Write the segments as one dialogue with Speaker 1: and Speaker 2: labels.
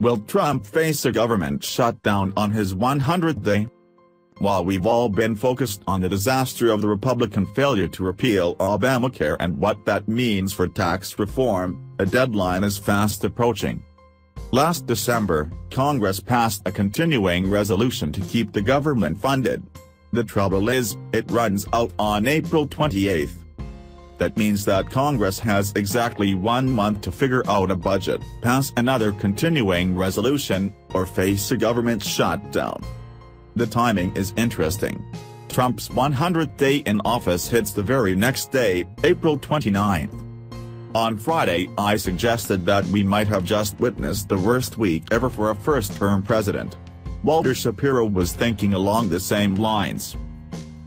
Speaker 1: Will Trump face a government shutdown on his 100th day? While we've all been focused on the disaster of the Republican failure to repeal Obamacare and what that means for tax reform, a deadline is fast approaching. Last December, Congress passed a continuing resolution to keep the government funded. The trouble is, it runs out on April 28. That means that Congress has exactly 1 month to figure out a budget, pass another continuing resolution, or face a government shutdown. The timing is interesting. Trump's 100th day in office hits the very next day, April 29. On Friday, I suggested that we might have just witnessed the worst week ever for a first-term president. Walter Shapiro was thinking along the same lines.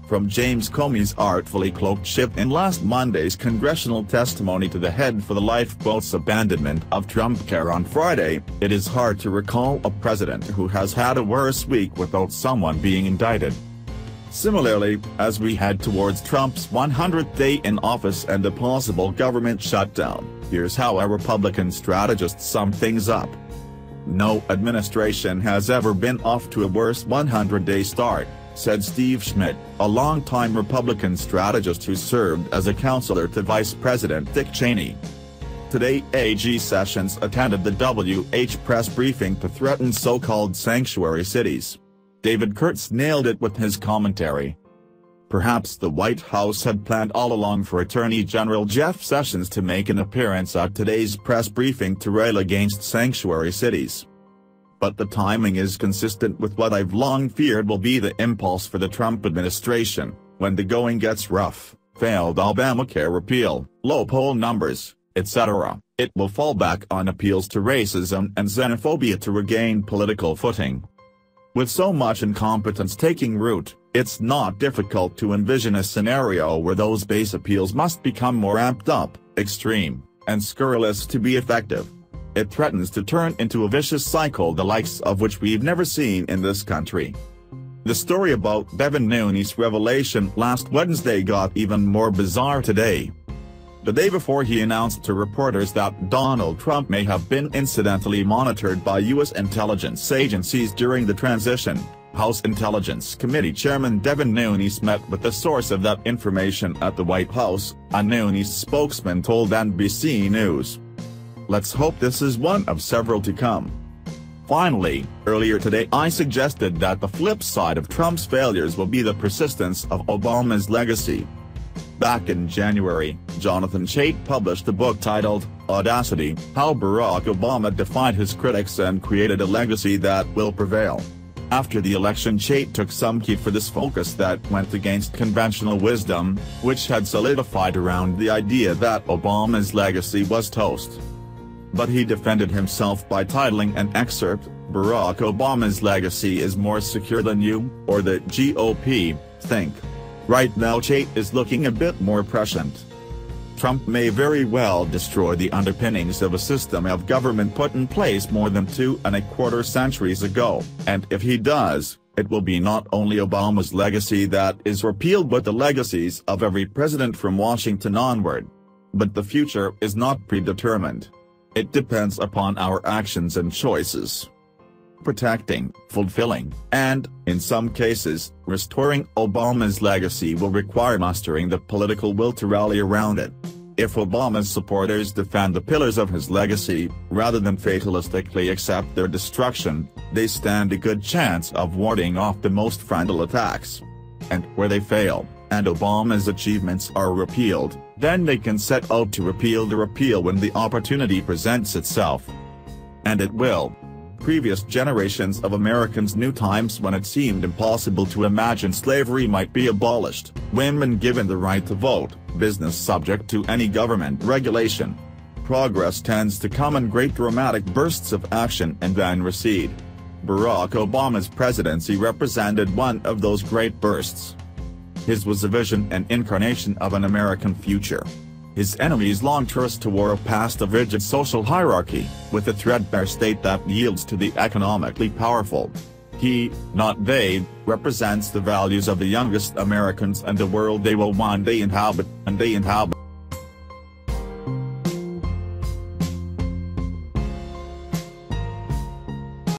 Speaker 1: From James Comey's artfully cloaked shift in last Monday's congressional testimony to the head for the lifeboat's abandonment of Trumpcare on Friday, it is hard to recall a president who has had a worse week without someone being indicted. Similarly, as we head towards Trump's 100th day in office and a possible government shutdown, here's how a Republican strategist summed things up. No administration has ever been off to a worse 100-day start, said Steve Schmidt, a longtime Republican strategist who served as a counselor to Vice President Dick Cheney. Today, AG Sessions attended the WH press briefing to threaten so-called sanctuary cities. David Kurtz nailed it with his commentary. Perhaps the White House had planned all along for Attorney General Jeff Sessions to make an appearance at today's press briefing to rail against sanctuary cities. But the timing is consistent with what I've long feared will be the impulse for the Trump administration, when the going gets rough, failed Obamacare repeal, low poll numbers, etc., it will fall back on appeals to racism and xenophobia to regain political footing. With so much incompetence taking root, it's not difficult to envision a scenario where those base appeals must become more amped up, extreme, and scurrilous to be effective. It threatens to turn into a vicious cycle the likes of which we've never seen in this country. The story about Devin Nunes' revelation last Wednesday got even more bizarre today. The day before he announced to reporters that Donald Trump may have been incidentally monitored by U.S. intelligence agencies during the transition, House Intelligence Committee Chairman Devin Nunes met with the source of that information at the White House, a Nunes spokesman told NBC News. Let's hope this is one of several to come. Finally, earlier today I suggested that the flip side of Trump's failures will be the persistence of Obama's legacy. Back in January, Jonathan Chait published a book titled, Audacity: How Barack Obama Defied His Critics and Created a Legacy That Will Prevail. After the election, Chait took some heat for this focus that went against conventional wisdom, which had solidified around the idea that Obama's legacy was toast. But he defended himself by titling an excerpt, Barack Obama's legacy is more secure than you, or the GOP, think. Right now Chait is looking a bit more prescient. Trump may very well destroy the underpinnings of a system of government put in place more than 2¼ centuries ago, and if he does, it will be not only Obama's legacy that is repealed but the legacies of every president from Washington onward. But the future is not predetermined. It depends upon our actions and choices. Protecting, fulfilling, and, in some cases, restoring Obama's legacy will require mustering the political will to rally around it. If Obama's supporters defend the pillars of his legacy, rather than fatalistically accept their destruction, they stand a good chance of warding off the most frontal attacks. And where they fail, and Obama's achievements are repealed, then they can set out to repeal the repeal when the opportunity presents itself. And it will. Previous generations of Americans knew times when it seemed impossible to imagine slavery might be abolished, women given the right to vote, business subject to any government regulation. Progress tends to come in great dramatic bursts of action and then recede. Barack Obama's presidency represented one of those great bursts. His was a vision and incarnation of an American future. His enemies long tourist toward a past of rigid social hierarchy, with a threadbare state that yields to the economically powerful. He, not they, represents the values of the youngest Americans and the world they will one day inhabit, and they inhabit.